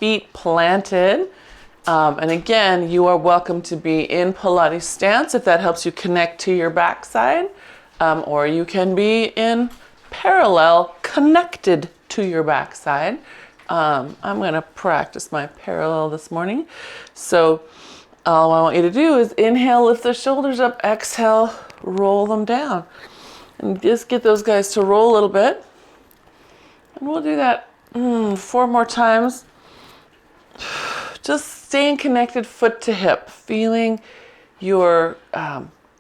feet planted. And again, you are welcome to be in Pilates stance if that helps you connect to your backside, or you can be in parallel connected to your backside. I'm going to practice my parallel this morning. So all I want you to do is inhale, lift the shoulders up, exhale, roll them down. And just get those guys to roll a little bit. And we'll do that 4 more times. Just staying connected foot to hip, feeling your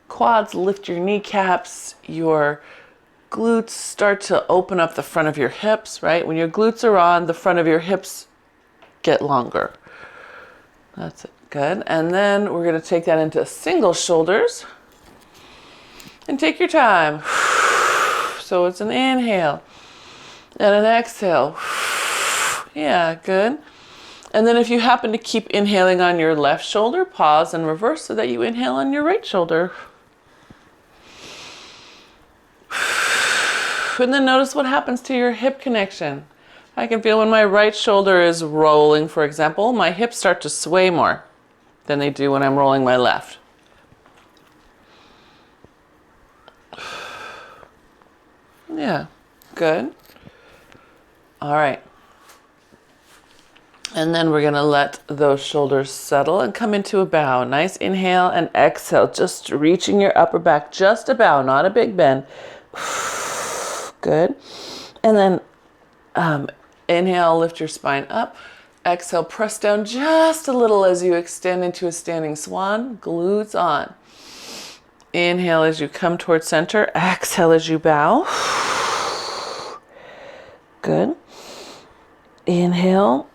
quads lift your kneecaps, your glutes start to open up the front of your hips, right? When your glutes are on, the front of your hips get longer. That's it. Good. And then we're going to take that into single shoulders. And take your time. So it's an inhale and an exhale. Yeah, good. And then if you happen to keep inhaling on your left shoulder, pause and reverse so that you inhale on your right shoulder. And then notice what happens to your hip connection. I can feel when my right shoulder is rolling, for example, my hips start to sway more than they do when I'm rolling my left. Yeah, good. All right. And then we're going to let those shoulders settle and come into a bow. Nice inhale and exhale, just reaching your upper back, just a bow, not a big bend. Good. And then inhale, lift your spine up. Exhale, press down just a little as you extend into a standing swan, glutes on. Inhale as you come towards center. Exhale as you bow. Good. Inhale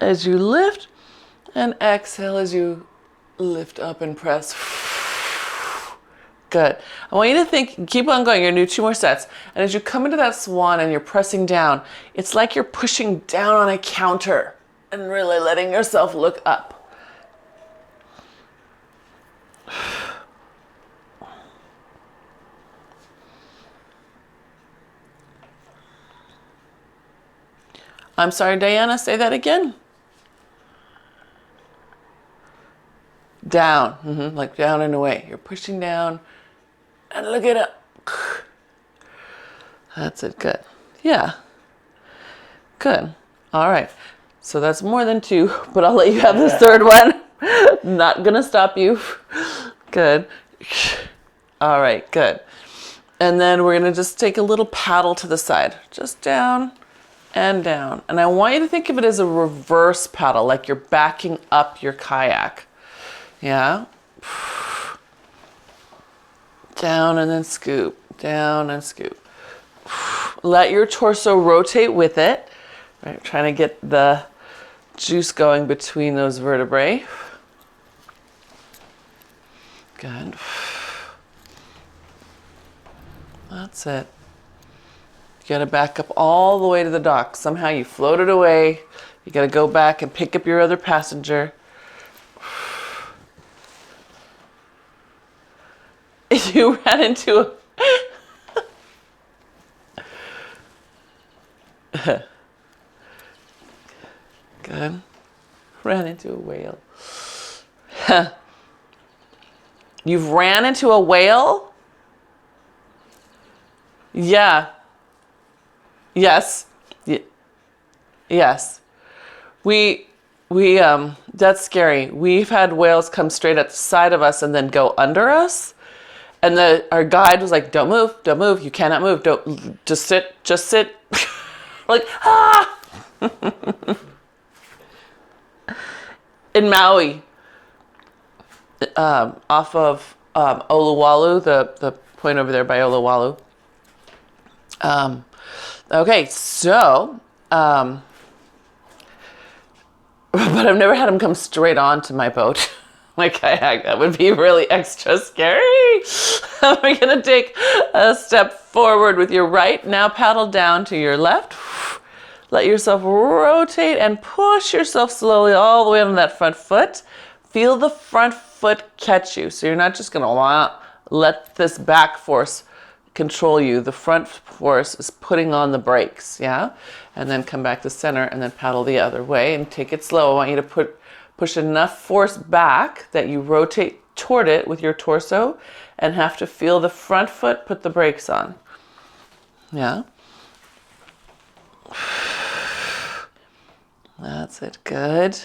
as you lift, and exhale as you lift up and press. Good. I want you to think, keep on going. You're going to do 2 more sets. And as you come into that swan and you're pressing down, it's like you're pushing down on a counter and really letting yourself look up. I'm sorry, Diana, say that again. Down, like down and away. You're pushing down and look it up. That's it, good. Yeah, good. All right, so that's more than 2, but I'll let you have this 3rd one. Not gonna stop you. Good. All right, good. And then we're gonna just take a little paddle to the side, just down and down. And I want you to think of it as a reverse paddle, like you're backing up your kayak. Yeah. Down and then scoop, down and scoop. Let your torso rotate with it. Right, trying to get the juice going between those vertebrae. Good. That's it. You got to back up all the way to the dock. Somehow you floated away. You got to go back and pick up your other passenger. You ran into a... Good. Ran into a whale. You've ran into a whale? Yeah. Yes. Yes. We that's scary. We've had whales come straight at the side of us and then go under us. And our guide was like, don't move, you cannot move, just sit. Like, ah! In Maui, off of Oluwalu, the point over there by Oluwalu. Okay, so, but I've never had them come straight onto my boat. My kayak, that would be really extra scary. We're gonna take a step forward with your right. Now paddle down to your left. Let yourself rotate and push yourself slowly all the way on that front foot. Feel the front foot catch you. So you're not just gonna let this back force control you. The front force is putting on the brakes, yeah? And then come back to center and then paddle the other way and take it slow. I want you to push enough force back that you rotate toward it with your torso and have to feel the front foot put the brakes on. Yeah? That's it. Good.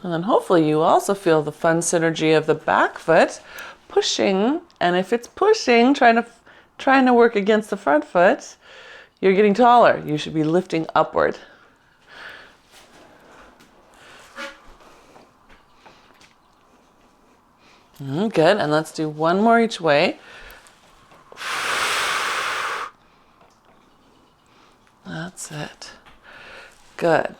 And then hopefully you also feel the fun synergy of the back foot pushing, and if it's pushing, trying to work against the front foot, you're getting taller. You should be lifting upward. Good, and let's do one more each way. That's it. Good.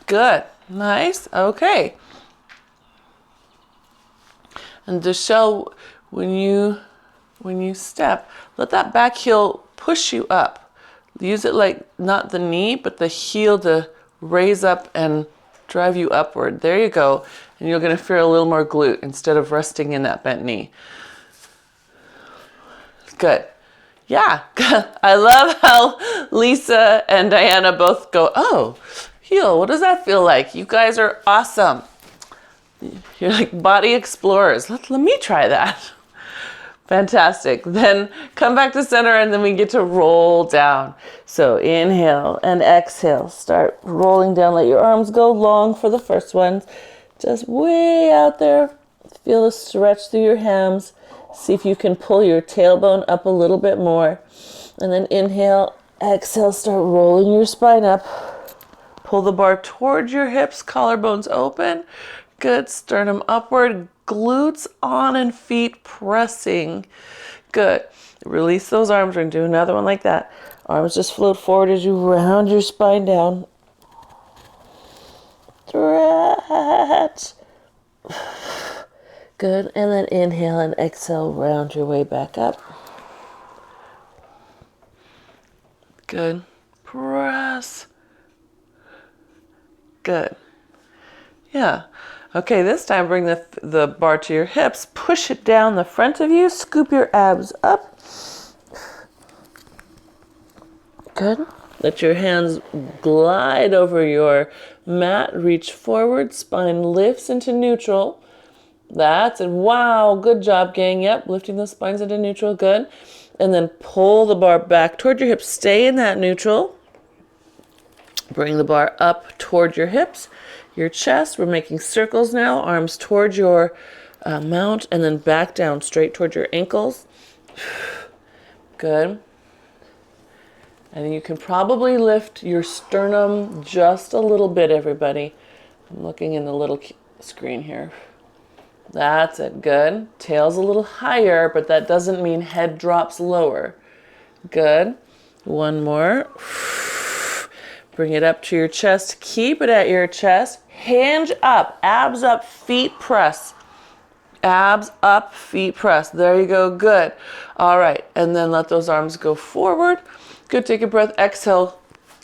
Good. Nice. Okay. And to show when you step, let that back heel push you up. Use it like not the knee, but the heel to raise up and drive you upward. There you go. And you're going to feel a little more glute instead of resting in that bent knee. Good. Yeah. I love how Lisa and Diana both go, oh, heel, what does that feel like? You guys are awesome. You're like body explorers. Let me try that. Fantastic. Then come back to center and then we get to roll down. So inhale and exhale. Start rolling down. Let your arms go long for the first ones. Just way out there. Feel the stretch through your hams. See if you can pull your tailbone up a little bit more. And then inhale, exhale, start rolling your spine up. Pull the bar towards your hips, collarbones open. Good, sternum upward, glutes on and feet pressing. Good. Release those arms. We're going to do another one like that. Arms just float forward as you round your spine down. Stretch. Good. And then inhale and exhale, round your way back up. Good. Press. Good. Yeah. Okay, this time bring the bar to your hips. Push it down the front of you. Scoop your abs up. Good. Let your hands glide over your mat. Reach forward. Spine lifts into neutral. That's it. Wow. Good job, gang. Yep. Lifting the spines into neutral. Good. And then pull the bar back toward your hips. Stay in that neutral. Bring the bar up toward your hips, your chest. We're making circles now. Arms towards your mount and then back down straight toward your ankles. Good. And you can probably lift your sternum just a little bit, everybody. I'm looking in the little screen here. That's it. Good. Tail's a little higher, but that doesn't mean head drops lower. Good. One more. Bring it up to your chest. Keep it at your chest. Hinge up. Abs up. Feet press. Abs up. Feet press. There you go. Good. All right. And then let those arms go forward. Good. Take a breath. Exhale.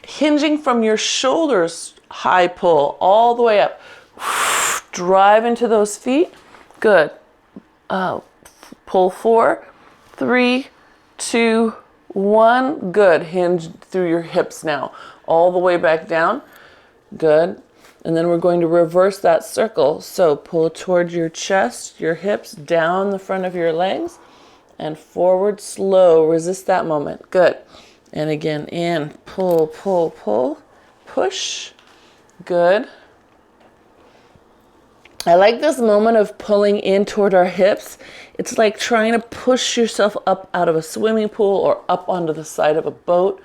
Hinging from your shoulders. High pull. All the way up. Drive into those feet. Good. Pull 4, 3, 2, 1. Good. Hinge through your hips now. All the way back down. Good. And then we're going to reverse that circle. So pull towards your chest, your hips, down the front of your legs, and forward slow. Resist that moment. Good. And again, in. Pull, pull, pull. Push. Good. I like this moment of pulling in toward our hips. It's like trying to push yourself up out of a swimming pool or up onto the side of a boat.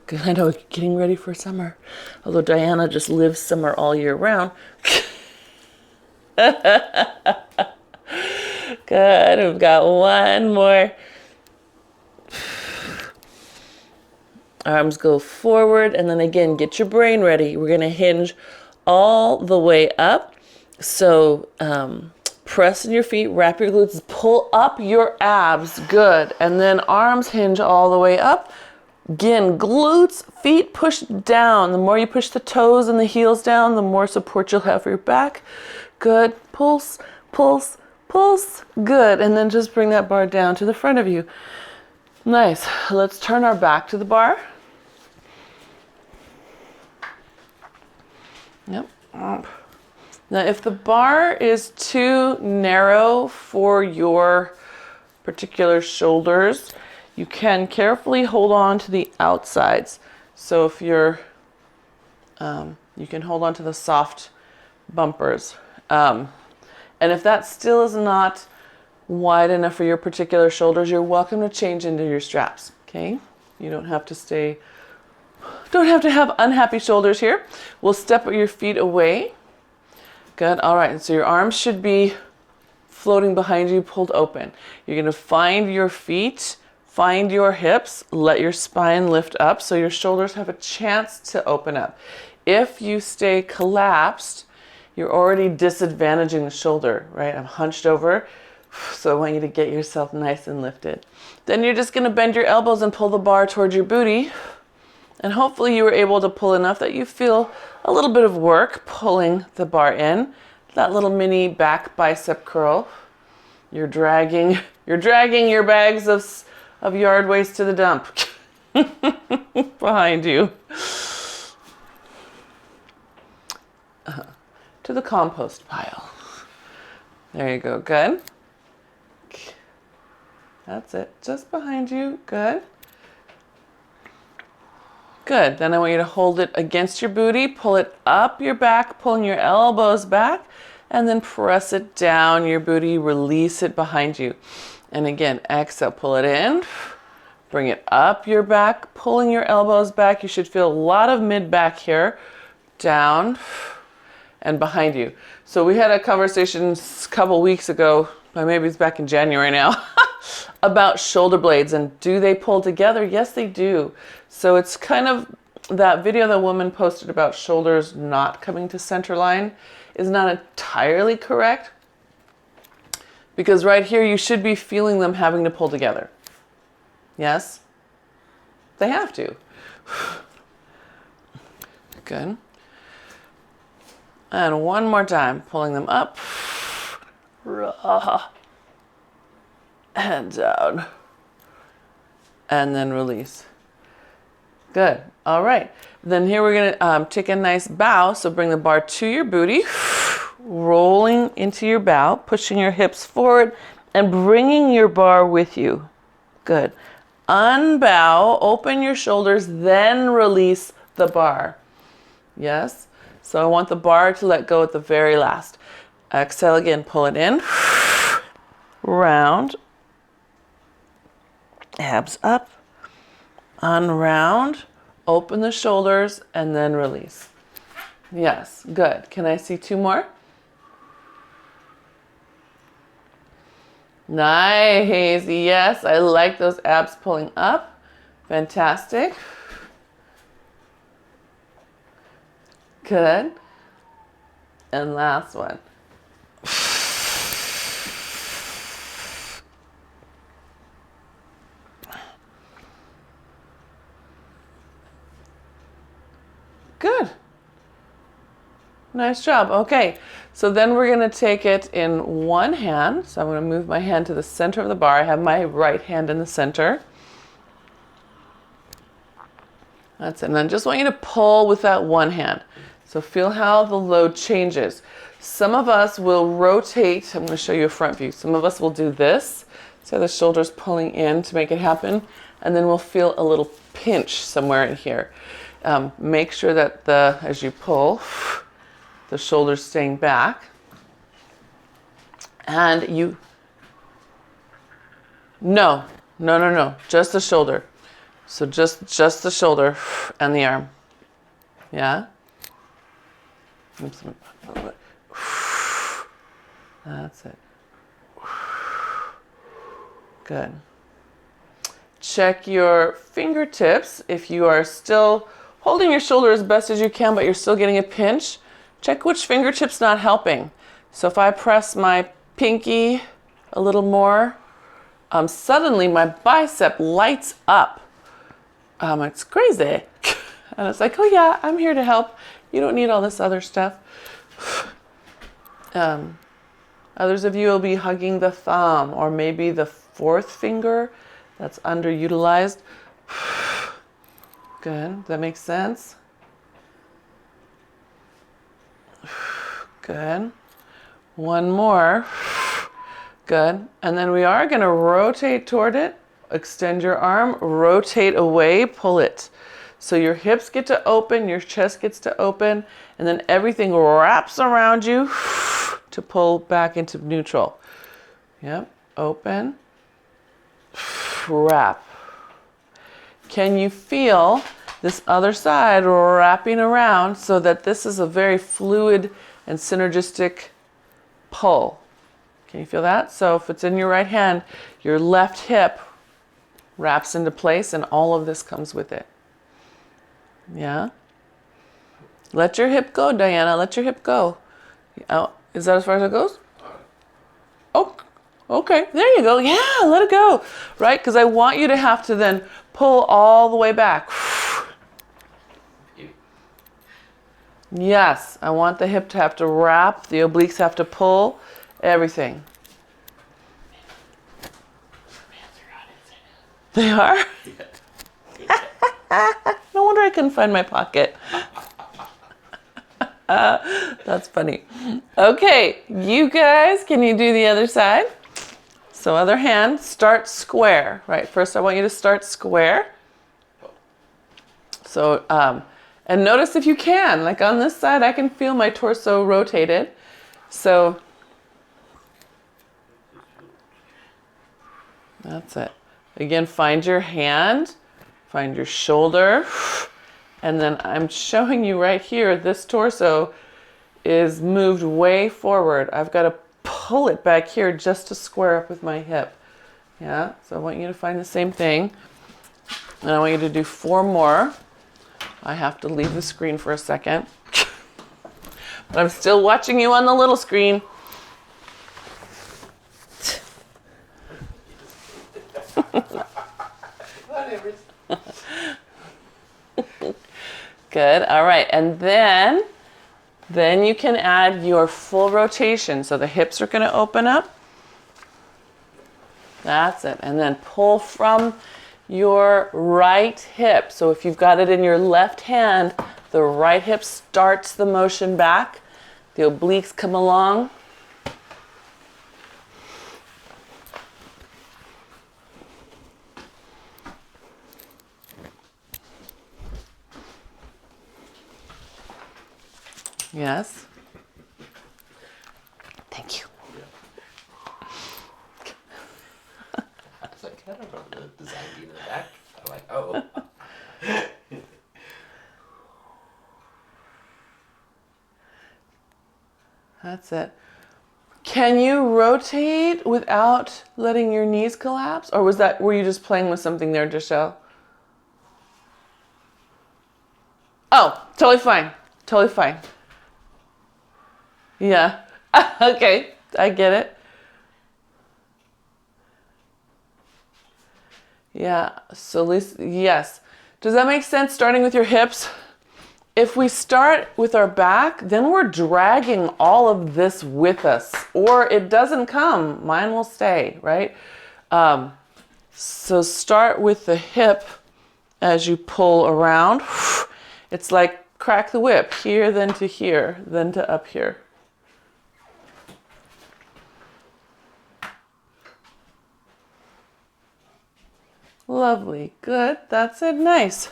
Good. I know, getting ready for summer. Although Diana just lives summer all year round. Good. We've got one more. Arms go forward, and then again, get your brain ready. We're going to hinge all the way up. So Press in your feet, wrap your glutes, pull up your abs, good. And then arms hinge all the way up. Again, glutes, feet push down. The more you push the toes and the heels down, the more support you'll have for your back. Good, pulse, pulse, pulse, good. And then just bring that bar down to the front of you. Nice, let's turn our back to the bar. Yep. Now, if the bar is too narrow for your particular shoulders, you can carefully hold on to the outsides. So if you're, you can hold on to the soft bumpers. And if that still is not wide enough for your particular shoulders, you're welcome to change into your straps, okay? You don't have to have unhappy shoulders here. We'll step your feet away. Good, all right, so your arms should be floating behind you, pulled open. You're gonna find your feet, find your hips, let your spine lift up so your shoulders have a chance to open up. If you stay collapsed, you're already disadvantaging the shoulder, right? I'm hunched over, so I want you to get yourself nice and lifted. Then you're just gonna bend your elbows and pull the bar towards your booty. And hopefully you were able to pull enough that you feel a little bit of work pulling the bar in. That little mini back bicep curl. You're dragging your bags of yard waste to the dump behind you. To the compost pile. There you go, good. That's it, just behind you, good. Good, then I want you to hold it against your booty, pull it up your back, pulling your elbows back, and then press it down your booty, release it behind you. And again, exhale, pull it in, bring it up your back, pulling your elbows back. You should feel a lot of mid-back here, down and behind you. So we had a conversation a couple weeks ago, maybe it's back in January now, about shoulder blades and do they pull together? Yes, they do. So it's kind of that video the woman posted about shoulders not coming to center line is not entirely correct, because right here you should be feeling them having to pull together. Yes? They have to. Good. And one more time, pulling them up and down, and then release. Good. All right. Then here we're going to take a nice bow. So bring the bar to your booty, rolling into your bow, pushing your hips forward and bringing your bar with you. Good. Unbow, open your shoulders, then release the bar. Yes. So I want the bar to let go at the very last. Exhale again, pull it in, round, abs up, unround, open the shoulders, and then release. Yes, good. Can I see two more? Nice, yes, I like those abs pulling up. Fantastic. Good. And last one. Good. Nice job. Okay, so then we're going to take it in one hand. So I'm going to move my hand to the center of the bar. I have my right hand in the center. That's it. And I just want you to pull with that one hand. So feel how the load changes. Some of us will rotate. I'm going to show you a front view. Some of us will do this. So the shoulders pulling in to make it happen. And then we'll feel a little pinch somewhere in here. Make sure that as you pull, the shoulders staying back. And no, just the shoulder. So just the shoulder and the arm. Yeah? That's it. Good. Check your fingertips. If you are still holding your shoulder as best as you can, but you're still getting a pinch, check which fingertip's not helping. So if I press my pinky a little more. Suddenly my bicep lights up. It's crazy. And it's like, oh yeah, I'm here to help. You don't need all this other stuff. Others of you will be hugging the thumb or maybe the fourth finger that's underutilized. Good. That makes sense. Good. One more. Good. And then we are going to rotate toward it. Extend your arm, rotate away, pull it. So your hips get to open, your chest gets to open, and then everything wraps around you to pull back into neutral. Yep. Open. Wrap. Can you feel this other side wrapping around so that this is a very fluid and synergistic pull? Can you feel that? So if it's in your right hand, your left hip wraps into place and all of this comes with it. Yeah? Let your hip go, Diana. Let your hip go. Oh, is that as far as it goes? Oh, okay. There you go. Yeah, let it go. Right? Because I want you to have to then pull all the way back. Yes, I want the hip to have to wrap, the obliques have to pull, everything. They are? No wonder I couldn't find my pocket. That's funny. Okay, you guys, can you do the other side? So other hand, start square, right? First I want you to start square. So, and notice if you can, like on this side, I can feel my torso rotated. So, that's it. Again, find your hand, find your shoulder, and then I'm showing you right here, this torso is moved way forward. I've got to pull it back here just to square up with my hip. Yeah, so I want you to find the same thing. And I want you to do 4 more. I have to leave the screen for a second. But I'm still watching you on the little screen. Good. All right. And then you can add your full rotation. So the hips are going to open up. That's it. And then pull from your right hip. So if you've got it in your left hand, the right hip starts the motion back. The obliques come along. Yes. Thank you. I was like, I don't know the design in the back. I'm like, oh. That's it. Can you rotate without letting your knees collapse? Or were you just playing with something there, Joshelle? Oh, totally fine. Totally fine. Yeah. Okay, I get it. Yeah, so Lisa, yes. Does that make sense, starting with your hips? If we start with our back, then we're dragging all of this with us, or it doesn't come. Mine will stay, right? So start with the hip as you pull around. It's like crack the whip, here, then to here, then to up here. Lovely, good, that's it, nice.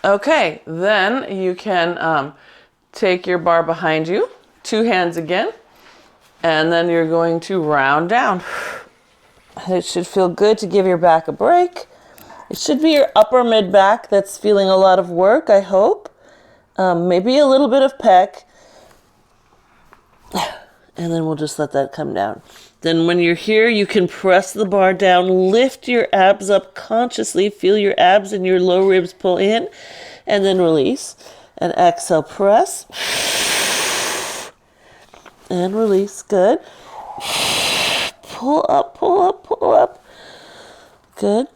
Okay, then you can take your bar behind you, 2 hands again, and then you're going to round down. It should feel good to give your back a break. It should be your upper mid back that's feeling a lot of work, I hope. Maybe a little bit of pec. And then we'll just let that come down. Then when you're here, you can press the bar down, lift your abs up consciously, feel your abs and your low ribs pull in, and then release. And exhale, press. And release, good. Pull up, pull up, pull up. Good.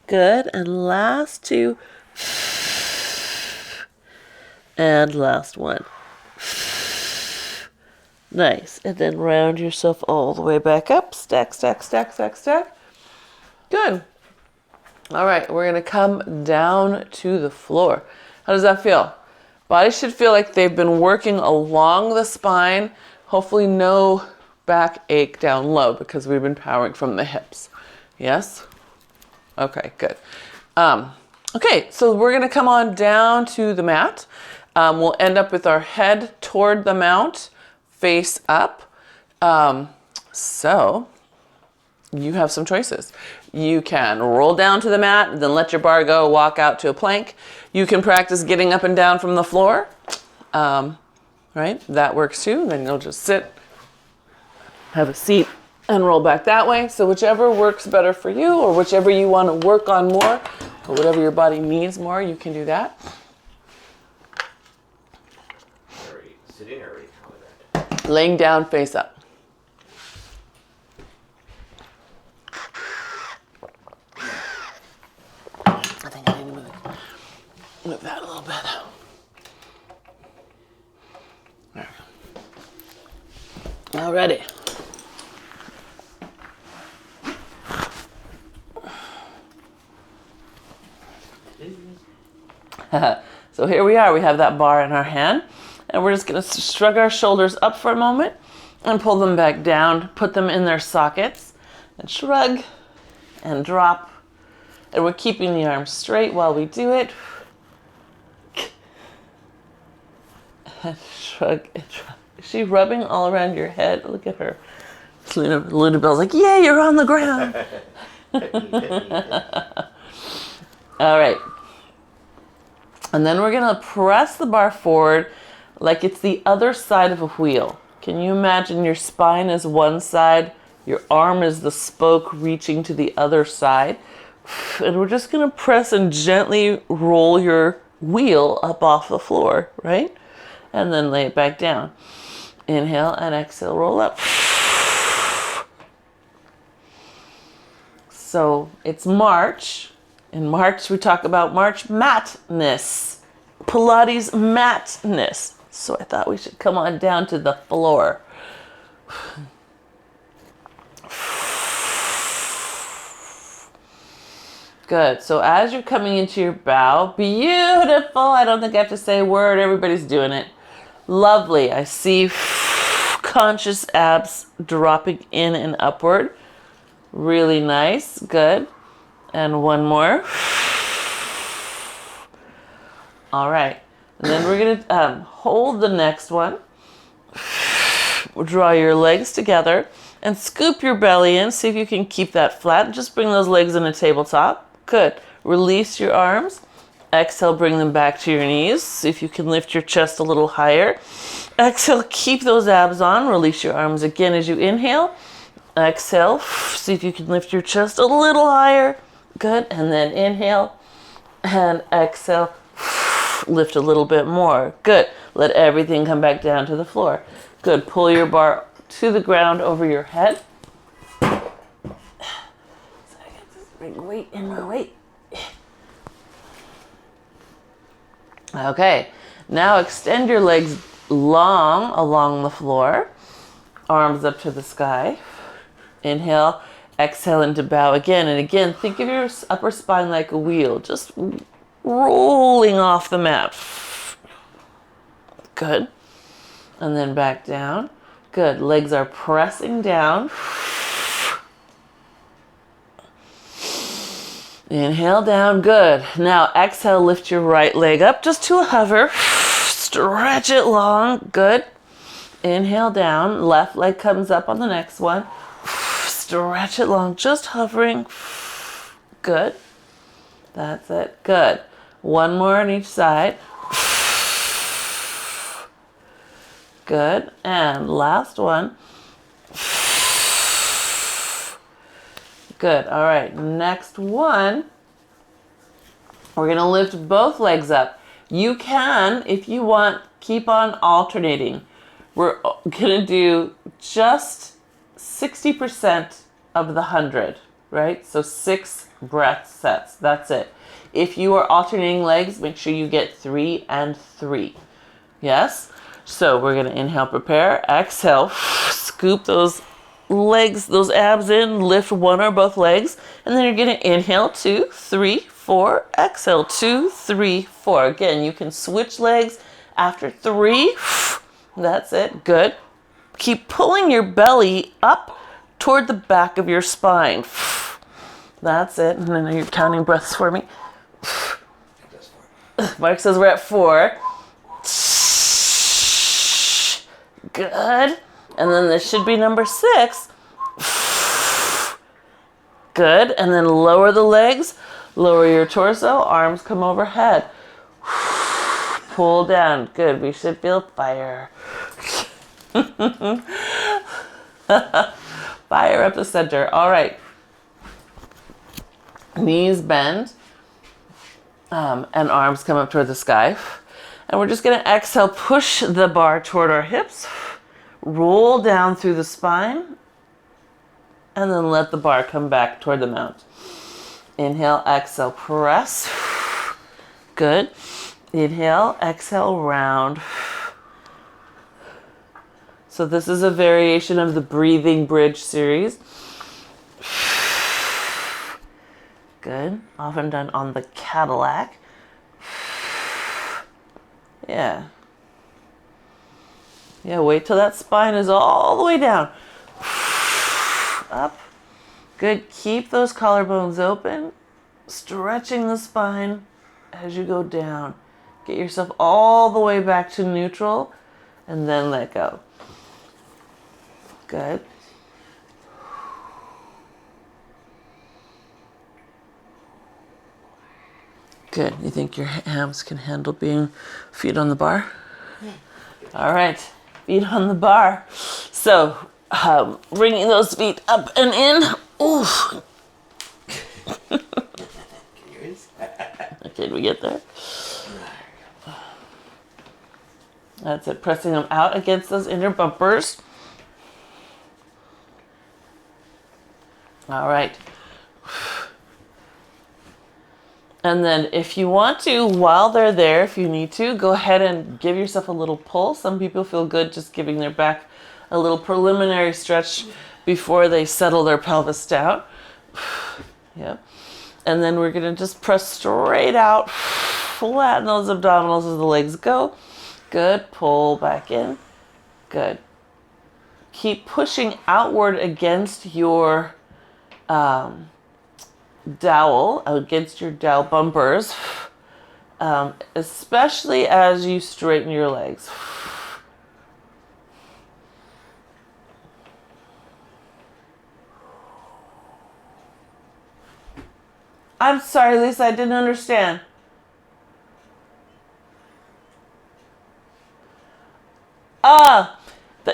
Good. And last two. And last one. Nice. And then round yourself all the way back up. Stack, stack, stack, stack, stack. Good. All right, we're going to come down to the floor. How does that feel? Body should feel like they've been working along the spine. Hopefully no back ache down low because we've been powering from the hips. Yes? Okay, good. Okay, so we're going to come on down to the mat. We'll end up with our head toward the mount, face up. So you have some choices. You can roll down to the mat, then let your bar go, walk out to a plank. You can practice getting up and down from the floor. Right? That works too. Then you'll just sit, have a seat, and roll back that way. So whichever works better for you, or whichever you want to work on more, or whatever your body needs more, you can do that. Sitting or that? Laying down, face up. I think I need to move that a little bit. There we go. Alrighty. So here we are. We have that bar in our hand. And we're just going to shrug our shoulders up for a moment and pull them back down, put them in their sockets, and shrug and drop. And we're keeping the arms straight while we do it. And shrug and drop. Is she rubbing all around your head? Look at her. Luna Bell's like, yeah, you're on the ground. All right. And then we're going to press the bar forward like it's the other side of a wheel. Can you imagine your spine is one side, your arm is the spoke reaching to the other side? And we're just going to press and gently roll your wheel up off the floor, right? And then lay it back down. Inhale and exhale, roll up. So it's March. In March, we talk about March matness, Pilates matness. So I thought we should come on down to the floor. Good. So as you're coming into your bow, beautiful. I don't think I have to say a word. Everybody's doing it. Lovely. I see conscious abs dropping in and upward. Really nice. Good. And one more. All right. And then we're going to hold the next one. Draw your legs together and scoop your belly in. See if you can keep that flat. Just bring those legs in a tabletop. Good. Release your arms. Exhale, bring them back to your knees. See if you can lift your chest a little higher. Exhale, keep those abs on. Release your arms again as you inhale. Exhale. See if you can lift your chest a little higher. Good. And then inhale and exhale. Lift a little bit more. Good. Let everything come back down to the floor. Good. Pull your bar to the ground over your head. So I got this big weight in my weight. Okay. Now extend your legs long along the floor. Arms up to the sky. Inhale. Exhale into bow again. And again, think of your upper spine like a wheel. Just rolling off the mat. Good. And then back down. Good. Legs are pressing down. Inhale down. Good. Now exhale, lift your right leg up just to a hover. Stretch it long. Good. Inhale down. Left leg comes up on the next one. Stretch it long. Just hovering. Good. That's it. Good. One more on each side. Good. And last one. Good. All right. Next one. We're gonna lift both legs up. You can, if you want, keep on alternating. We're gonna do just 60% of the 100, right? So 6 breath sets, that's it. If you are alternating legs, make sure you get 3 and 3. Yes? So we're gonna inhale, prepare, exhale, scoop those legs, those abs in, lift one or both legs, and then you're gonna inhale 2, 3, 4, exhale 2, 3, 4. Again, you can switch legs after 3. That's it, good. Keep pulling your belly up toward the back of your spine. That's it, and then you're counting breaths for me. Mark says we're at 4. Good. And then this should be number 6. Good. And then lower the legs, lower your torso, arms come overhead. Pull down. Good. We should feel fire. Fire up the center. All right. Knees bend. And arms come up toward the sky. And we're just going to exhale, push the bar toward our hips. Roll down through the spine. And then let the bar come back toward the mount. Inhale, exhale, press. Good. Inhale, exhale, round. So this is a variation of the breathing bridge series. Good. Often done on the Cadillac. Yeah. Yeah, wait till that spine is all the way down. Up. Good. Keep those collarbones open. Stretching the spine as you go down. Get yourself all the way back to neutral and then let go. Good. Good. You think your hams can handle being feet on the bar? All right. Feet on the bar. So, bringing those feet up and in. Ooh. Okay, did we get there? That's it. Pressing them out against those inner bumpers. All right. And then if you want to, while they're there, if you need to, go ahead and give yourself a little pull. Some people feel good just giving their back a little preliminary stretch before they settle their pelvis down. Yep. And then we're going to just press straight out, flatten those abdominals as the legs go. Good. Pull back in. Good. Keep pushing outward against your dowel, against your dowel bumpers, especially as you straighten your legs. I'm sorry, Lisa, I didn't understand.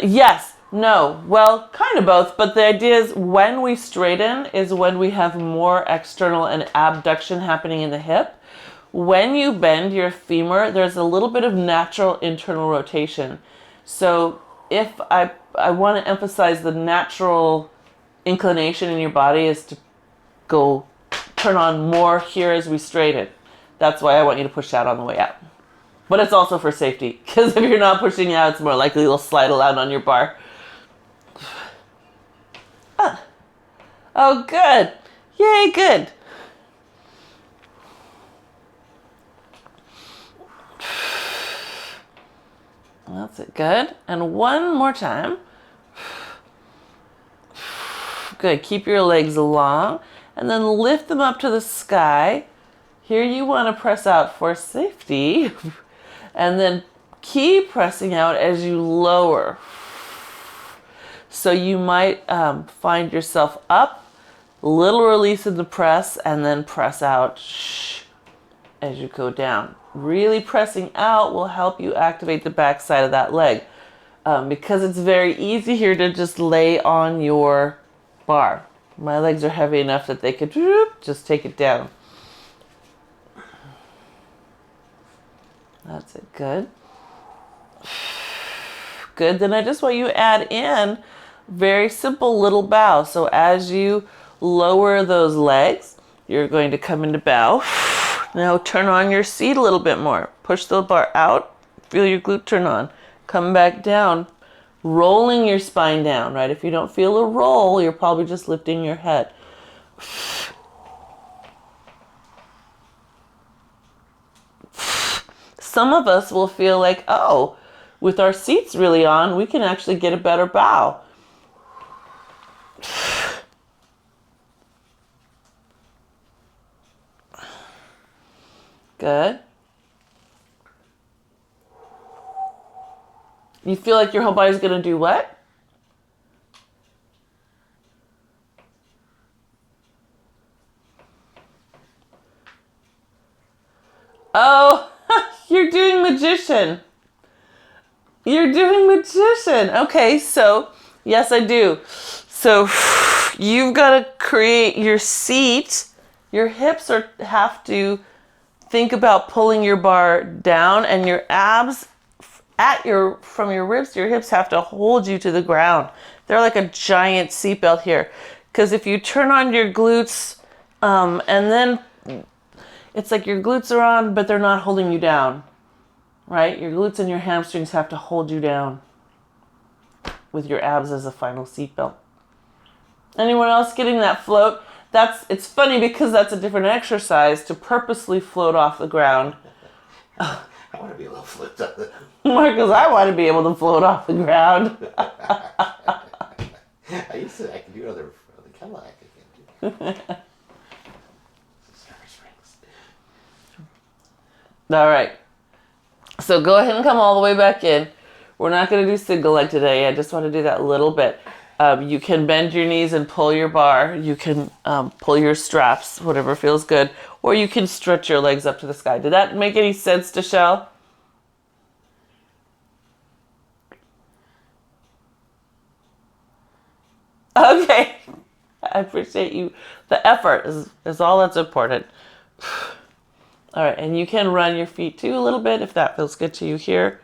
Yes, no, well, kind of both, but the idea is when we straighten is when we have more external and abduction happening in the hip. When you bend your femur, there's a little bit of natural internal rotation. So if I want to emphasize the natural inclination in your body is to go turn on more here as we straighten. That's why I want you to push out on the way out. But it's also for safety, because if you're not pushing out, it's more likely you'll slide out on your bar. Oh, good. Yay, good. That's it, good. And one more time. Good, keep your legs long, and then lift them up to the sky. Here you want to press out for safety, and then keep pressing out as you lower. So you might find yourself up, little release in the press, and then press out as you go down. Really pressing out will help you activate the back side of that leg because it's very easy here to just lay on your bar. My legs are heavy enough that they could just take it down. That's it. Good. Good. Then I just want you to add in very simple little bow. So as you lower those legs, you're going to come into bow. Now turn on your seat a little bit more. Push the bar out. Feel your glute turn on. Come back down. Rolling your spine down, right? If you don't feel a roll, you're probably just lifting your head. Some of us will feel like, oh, with our seats really on, we can actually get a better bow. Good. You feel like your whole body's going to do what? Oh, you're doing magician. You're doing magician. Okay, so yes, I do. So you've got to create your seat. Your hips have to think about pulling your bar down, and your abs from your ribs to your hips have to hold you to the ground. They're like a giant seatbelt here. Because if you turn on your glutes, and then it's like your glutes are on, but they're not holding you down, right? Your glutes and your hamstrings have to hold you down with your abs as a final seatbelt. Anyone else getting that float? It's funny because that's a different exercise to purposely float off the ground. I want to be a little flipped up. Marcus, I want to be able to float off the ground. I can do other Cadillac. I can't do. All right. So go ahead and come all the way back in. We're not going to do single leg today. I just want to do that little bit. You can bend your knees and pull your bar. You can pull your straps, whatever feels good. Or you can stretch your legs up to the sky. Did that make any sense, Deshelle? Okay. I appreciate you. The effort is all that's important. All right, and you can run your feet too a little bit if that feels good to you here.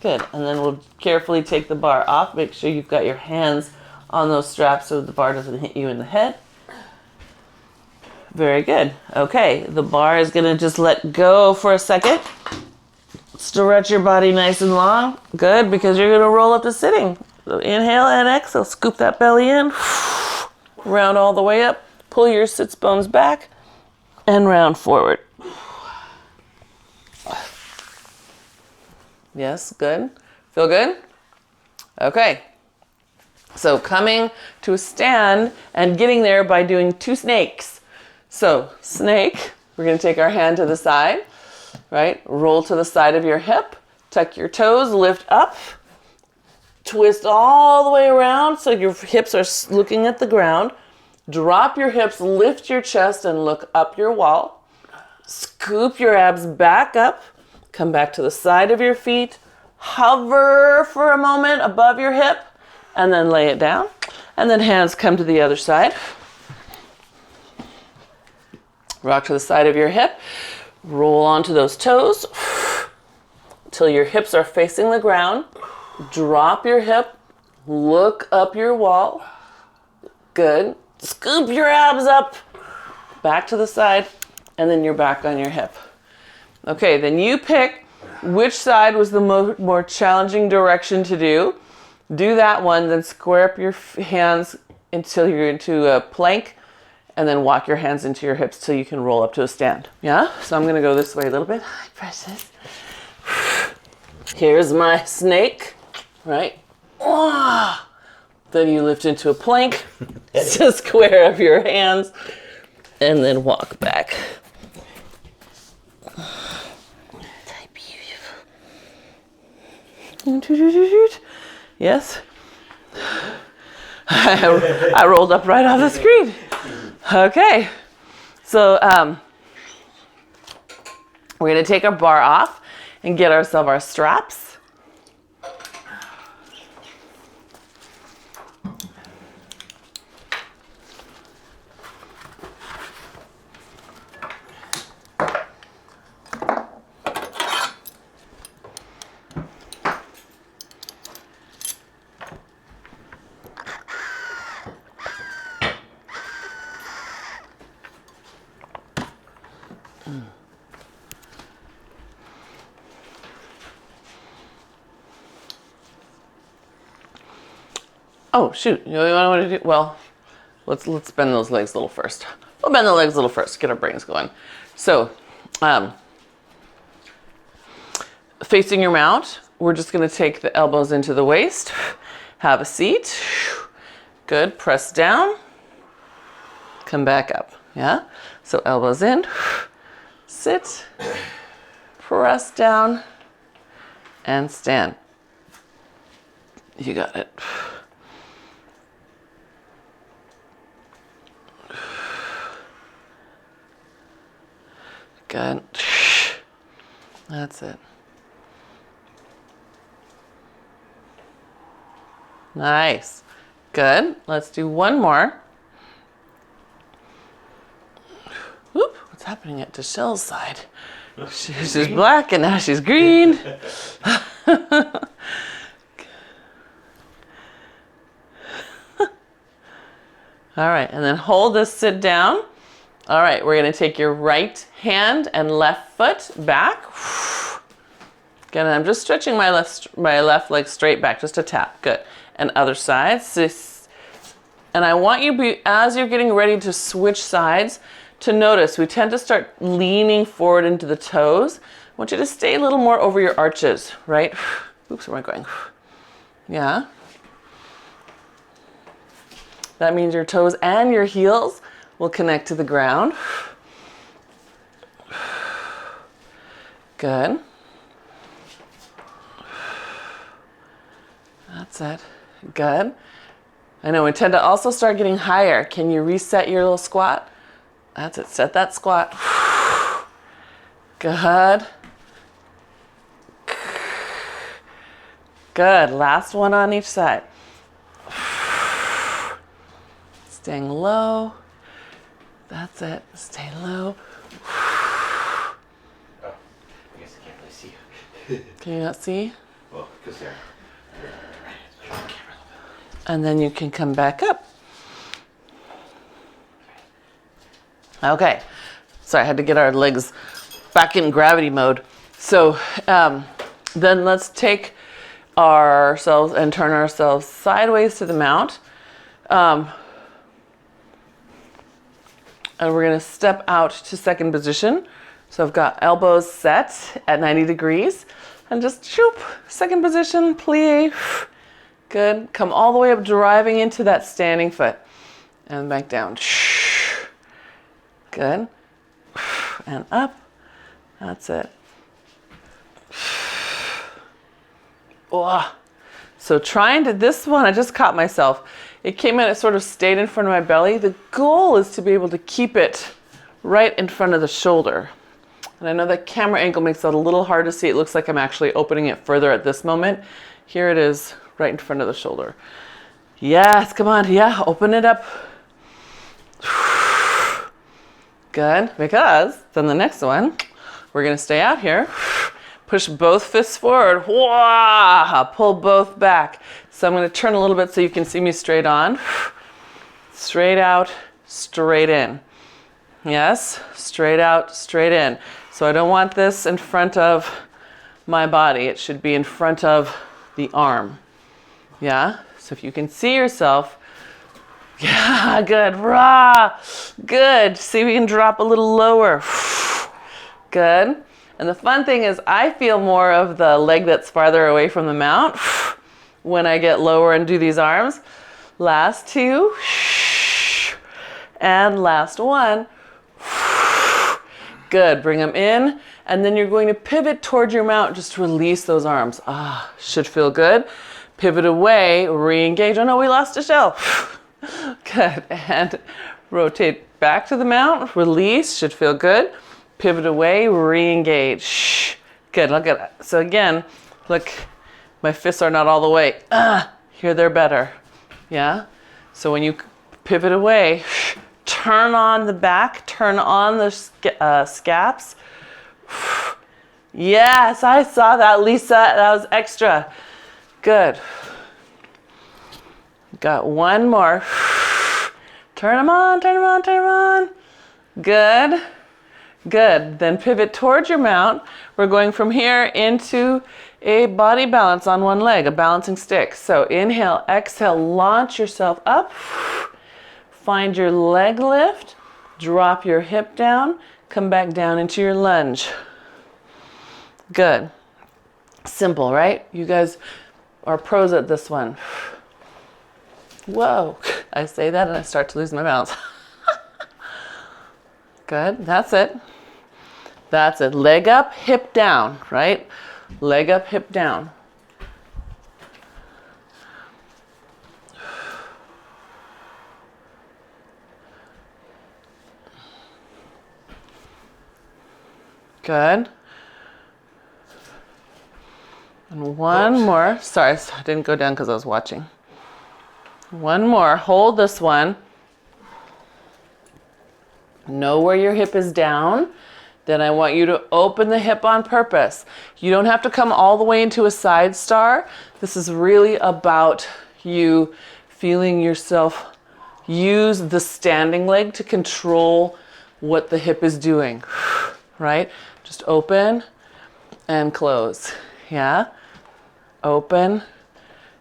Good, and then we'll carefully take the bar off. Make sure you've got your hands on those straps so the bar doesn't hit you in the head. Very good. Okay, the bar is gonna just let go for a second. Stretch your body nice and long. Good, because you're gonna roll up to sitting. So inhale and exhale, scoop that belly in. Round all the way up. Pull your sits bones back and round forward. Yes, good. Feel good? Okay. So coming to a stand and getting there by doing two snakes. So snake, we're going to take our hand to the side, right? Roll to the side of your hip. Tuck your toes, lift up. Twist all the way around so your hips are looking at the ground. Drop your hips, lift your chest and look up your wall. Scoop your abs back up. Come back to the side of your feet. Hover for a moment above your hip and then lay it down. And then hands come to the other side. Rock to the side of your hip. Roll onto those toes till your hips are facing the ground. Drop your hip. Look up your wall. Good. Scoop your abs up. Back to the side. And then you're back on your hip. Okay, then you pick which side was the more challenging direction to do. Do that one, then square up your hands until you're into a plank, and then walk your hands into your hips till you can roll up to a stand. Yeah? So I'm gonna go this way a little bit. Hi, precious. Here's my snake, right? Then you lift into a plank, so square up your hands, and then walk back. Yes? I rolled up right off the screen. Okay. So we're going to take our bar off and get ourselves our straps. Oh, shoot. You know what I want to do? Well, let's bend those legs a little first. We'll bend the legs a little first, get our brains going. So, facing your mount, we're just going to take the elbows into the waist. Have a seat. Good. Press down. Come back up. Yeah? So elbows in. Sit. Press down. And stand. You got it. Good. That's it. Nice. Good. Let's do one more. Whoop. What's happening at Deshell's side? She's black and now she's green. All right, and then hold this, sit down. All right, we're gonna take your right hand and left foot back. Again, I'm just stretching my left leg straight back, just a tap. Good. And other side. And I want you, as you're getting ready to switch sides, to notice we tend to start leaning forward into the toes. I want you to stay a little more over your arches, right? Oops, where am I going? Yeah. That means your toes and your heels will connect to the ground. Good. That's it. Good. I know we tend to also start getting higher. Can you reset your little squat? That's it. Set that squat. Good. Good. Last one on each side. Staying low. That's it. Stay low. Oh, I guess I can't really see you. Can you not see? Well, because they're And then you can come back up. Okay. Sorry, I had to get our legs back in gravity mode. So then let's take ourselves and turn ourselves sideways to the mount. And we're gonna step out to second position. So I've got elbows set at 90 degrees and just shoop, second position, plie. Good. Come all the way up, driving into that standing foot and back down. Good. And up. That's it. Oh. So trying to, this one, I just caught myself. It came in, it sort of stayed in front of my belly. The goal is to be able to keep it right in front of the shoulder. And I know that camera angle makes it a little hard to see. It looks like I'm actually opening it further at this moment. Here it is, right in front of the shoulder. Yes, come on, yeah, open it up. Good, because then the next one, we're gonna stay out here. Push both fists forward. Wah! Pull both back. So I'm going to turn a little bit so you can see me straight on. Straight out, straight in. Yes, straight out, straight in. So I don't want this in front of my body. It should be in front of the arm. Yeah? So if you can see yourself, yeah, good. Rah! Good. See if we can drop a little lower. Good. And the fun thing is I feel more of the leg that's farther away from the mount when I get lower and do these arms. Last two. And last one. Good. Bring them in. And then you're going to pivot towards your mount. Just release those arms. Ah, should feel good. Pivot away. Re-engage. Oh no, we lost a shell. Good. And rotate back to the mount. Release. Should feel good. Pivot away, re-engage. Good, look at that. So again, look, my fists are not all the way. Here they're better. Yeah? So when you pivot away, turn on the back, turn on the scaps. Yes, I saw that, Lisa. That was extra. Good. Got one more. Turn them on, turn them on, turn them on. Good. Good. Then pivot towards your mount. We're going from here into a body balance on one leg, a balancing stick. So inhale, exhale, launch yourself up. Find your leg lift, drop your hip down, come back down into your lunge. Good. Simple, right? You guys are pros at this one. Whoa. I say that and I start to lose my balance. Good. That's it. That's it. Leg up, hip down, right? Leg up, hip down. Good. And one more. Sorry, I didn't go down because I was watching. One more. Hold this one. Know where your hip is down. Then I want you to open the hip on purpose. You don't have to come all the way into a side star. This is really about you feeling yourself use the standing leg to control what the hip is doing, right? Just open and close, yeah? Open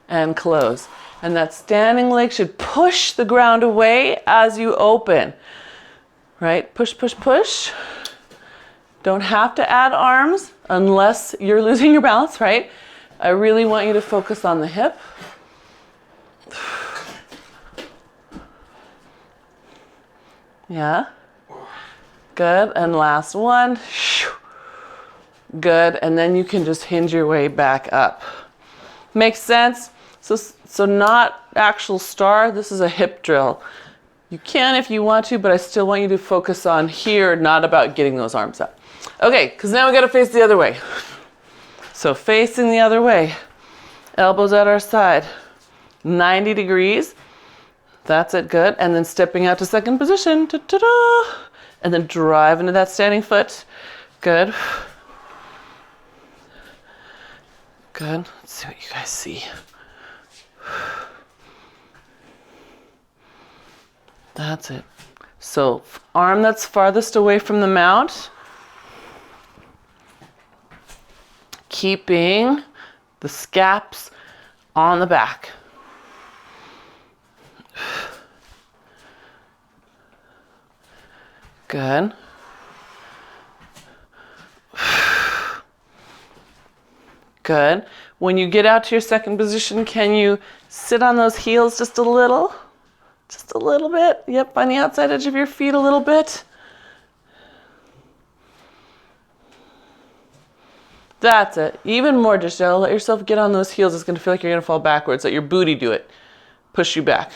and close. And that standing leg should push the ground away as you open, right? Push, push, push. Don't have to add arms unless you're losing your balance, right? I really want you to focus on the hip. Yeah. Good. And last one. Good. And then you can just hinge your way back up. Makes sense? So not actual star. This is a hip drill. You can if you want to, but I still want you to focus on here, not about getting those arms up. Okay, because now we got to face the other way. So facing the other way. Elbows at our side. 90 degrees. That's it, good. And then stepping out to second position. Ta-ta-da. And then drive into that standing foot. Good. Good. Let's see what you guys see. That's it. So arm that's farthest away from the mount. Keeping the scaps on the back. Good. Good. When you get out to your second position, can you sit on those heels just a little? Just a little bit. Yep, on the outside edge of your feet a little bit. That's it. Even more, Giselle. Let yourself get on those heels. It's going to feel like you're going to fall backwards. Let your booty do it. Push you back.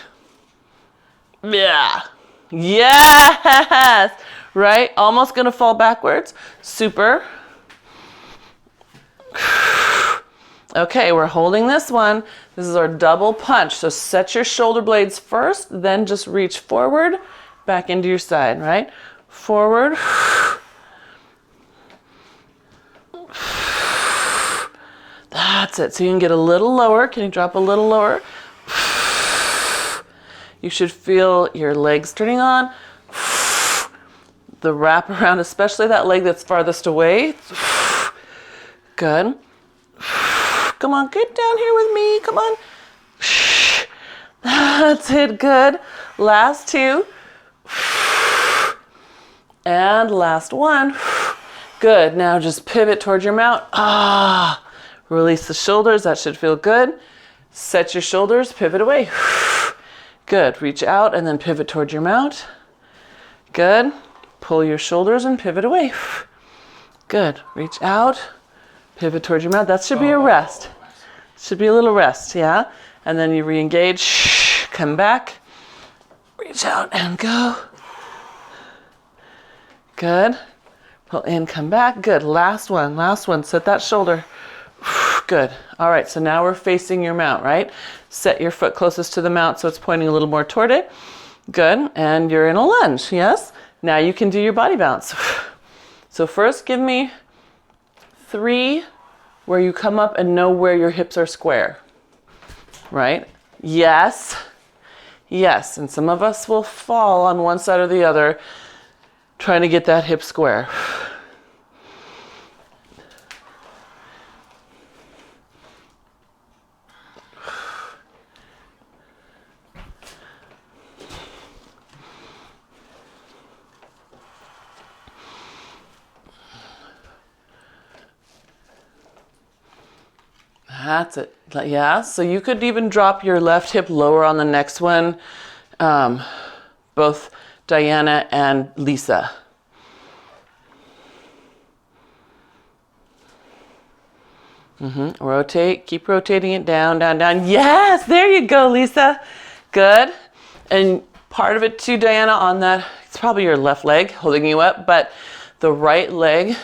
Yeah. Yes. Right? Almost going to fall backwards. Super. Okay, we're holding this one. This is our double punch. So set your shoulder blades first, then just reach forward, back into your side, right? Forward. That's it. So you can get a little lower. Can you drop a little lower? You should feel your legs turning on. The wrap around, especially that leg that's farthest away. Good. Come on, get down here with me. Come on. That's it. Good. Last two. And last one. Good. Now just pivot towards your mount. Release the shoulders. That should feel good. Set your shoulders. Pivot away. Good. Reach out and then pivot towards your mount. Good. Pull your shoulders and pivot away. Good. Reach out. Pivot towards your mount. That should be a rest. Should be a little rest, yeah? And then you re-engage. Come back. Reach out and go. Good. Pull in, come back. Good. Last one. Last one. Set that shoulder. Good. All right, so now we're facing your mount, right? Set your foot closest to the mount so it's pointing a little more toward it. Good. And you're in a lunge, yes? Now you can do your body balance. So first give me 3 where you come up and know where your hips are square, right? Yes. Yes. And some of us will fall on one side or the other trying to get that hip square. That's it. Yeah, so you could even drop your left hip lower on the next one. Both Diana and Lisa. Rotate, keep rotating it down, down, down. Yes, there you go, Lisa. Good. And part of it too, Diana, on that, it's probably your left leg holding you up, but the right leg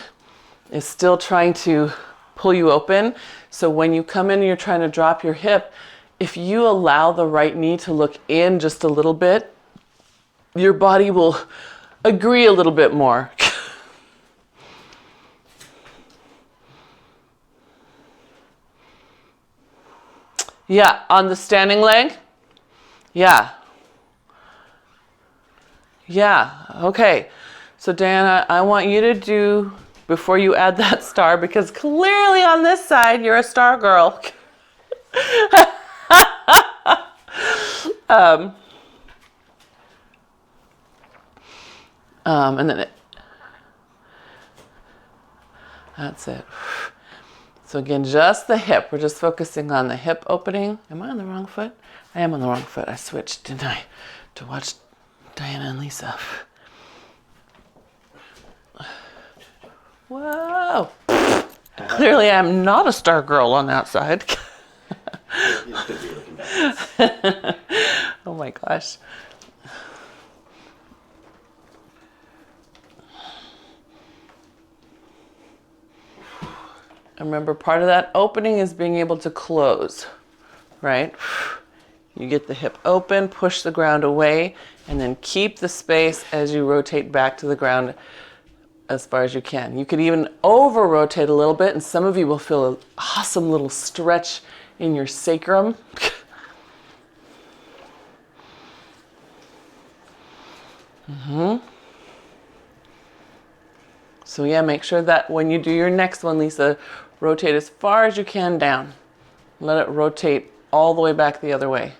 is still trying to pull you open. So when you come in and you're trying to drop your hip, if you allow the right knee to look in just a little bit, your body will agree a little bit more. Yeah, on the standing leg. Yeah. Yeah, okay. So Diana, I want you to do, before you add that star, because clearly on this side, you're a star girl. And then that's it. So again, just the hip. We're just focusing on the hip opening. Am I on the wrong foot? I am on the wrong foot. I switched, didn't I? To watch Diana and Lisa. Whoa. Clearly I'm not a star girl on that side. Oh my gosh. And remember, part of that opening is being able to close, right? You get the hip open, push the ground away, and then keep the space as you rotate back to the ground as far as you can. You could even over-rotate a little bit, and some of you will feel an awesome little stretch in your sacrum. So yeah, make sure that when you do your next one, Lisa, rotate as far as you can down. Let it rotate all the way back the other way.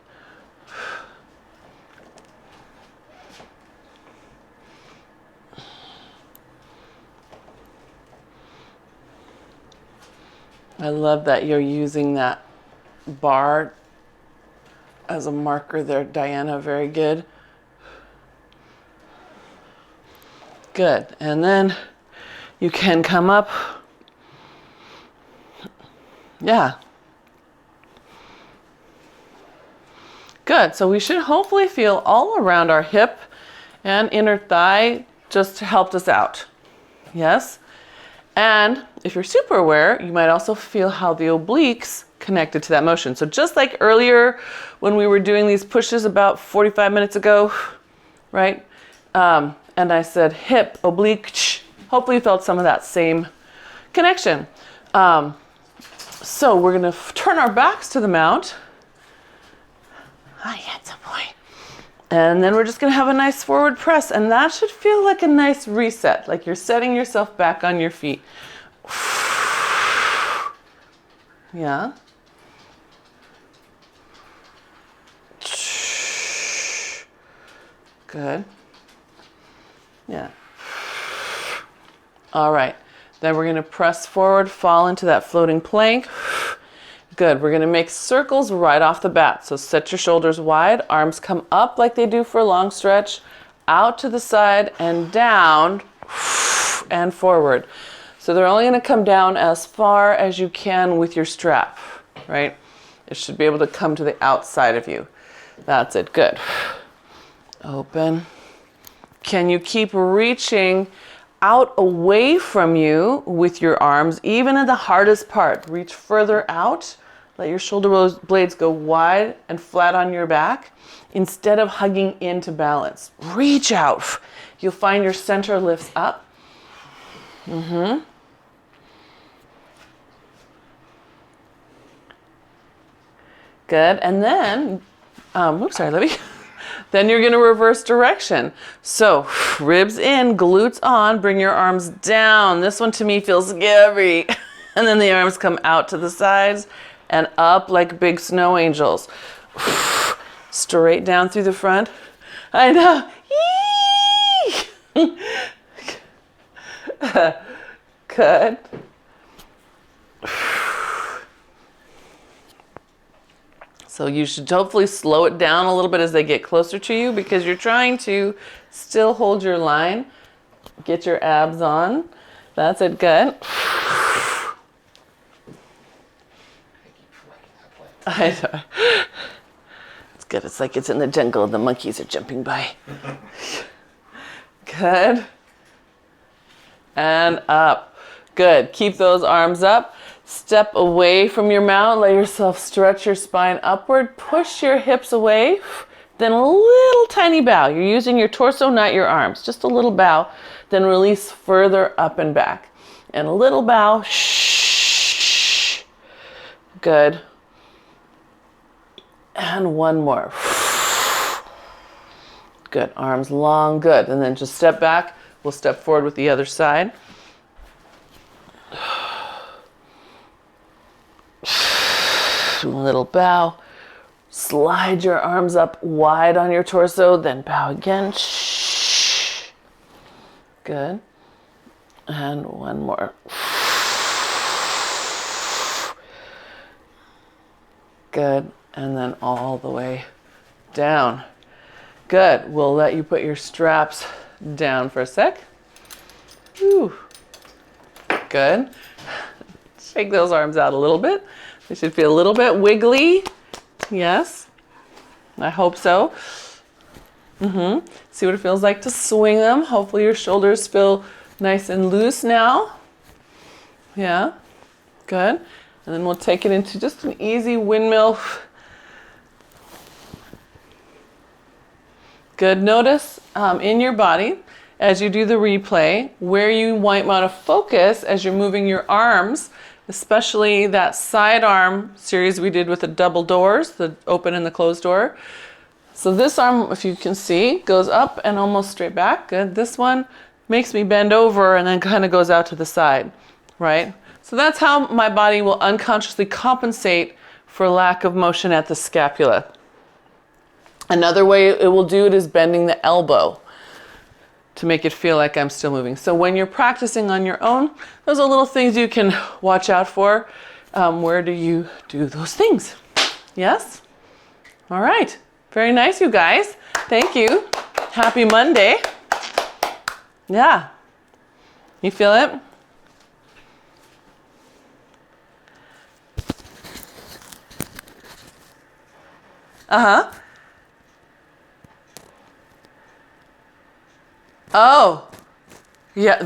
I love that you're using that bar as a marker there, Diana. Very good. Good. And then you can come up. Yeah. Good. So we should hopefully feel all around our hip and inner thigh just helped us out. Yes. And if you're super aware, you might also feel how the obliques connected to that motion. So just like earlier when we were doing these pushes about 45 minutes ago, right? And I said hip, oblique, hopefully you felt some of that same connection. So we're gonna turn our backs to the mount. Hi, handsome boy. And then we're just gonna have a nice forward press, and that should feel like a nice reset, like you're setting yourself back on your feet. Yeah. Good. Yeah. All right. Then we're going to press forward, fall into that floating plank. Good. We're going to make circles right off the bat. So set your shoulders wide, arms come up like they do for a long stretch, out to the side and down and forward. So they're only going to come down as far as you can with your strap, right? It should be able to come to the outside of you. That's it. Good. Open. Can you keep reaching out away from you with your arms, even at the hardest part? Reach further out. Let your shoulder blades go wide and flat on your back instead of hugging into balance. Reach out. You'll find your center lifts up. Good. And then, oops, sorry, Libby. Then you're going to reverse direction. So ribs in, glutes on, bring your arms down. This one to me feels scary. And then the arms come out to the sides and up like big snow angels. Straight down through the front. I know. Good. So you should hopefully slow it down a little bit as they get closer to you because you're trying to still hold your line. Get your abs on. That's it, good. I keep flicking that play. I know. It's good. It's like it's in the jungle and the monkeys are jumping by. Good. And up. Good. Keep those arms up. Step away from your mount. Let yourself stretch your spine upward. Push your hips away. Then a little tiny bow. You're using your torso, not your arms. Just a little bow. Then release further up and back. And a little bow. Shh. Good. And one more. Good. Arms long. Good. And then just step back. We'll step forward with the other side. A little bow. Slide your arms up wide on your torso, then bow again. Shh. Good. And one more. Good. And then all the way down. Good. We'll let you put your straps down for a sec. Whew. Good. Shake those arms out a little bit. They should feel a little bit wiggly. Yes. I hope so. See what it feels like to swing them. Hopefully your shoulders feel nice and loose now. Yeah. Good. And then we'll take it into just an easy windmill. Good. Notice in your body as you do the replay where you might want to focus as you're moving your arms, especially that side arm series we did with the double doors, the open and the closed door. So this arm, if you can see, goes up and almost straight back. Good. This one makes me bend over and then kind of goes out to the side, right? So that's how my body will unconsciously compensate for lack of motion at the scapula. Another way it will do it is bending the elbow to make it feel like I'm still moving. So when you're practicing on your own, those are little things you can watch out for. Where do you do those things? Yes? All right. Very nice, you guys. Thank you. Happy Monday. Yeah. You feel it? Uh-huh. Oh. Yeah,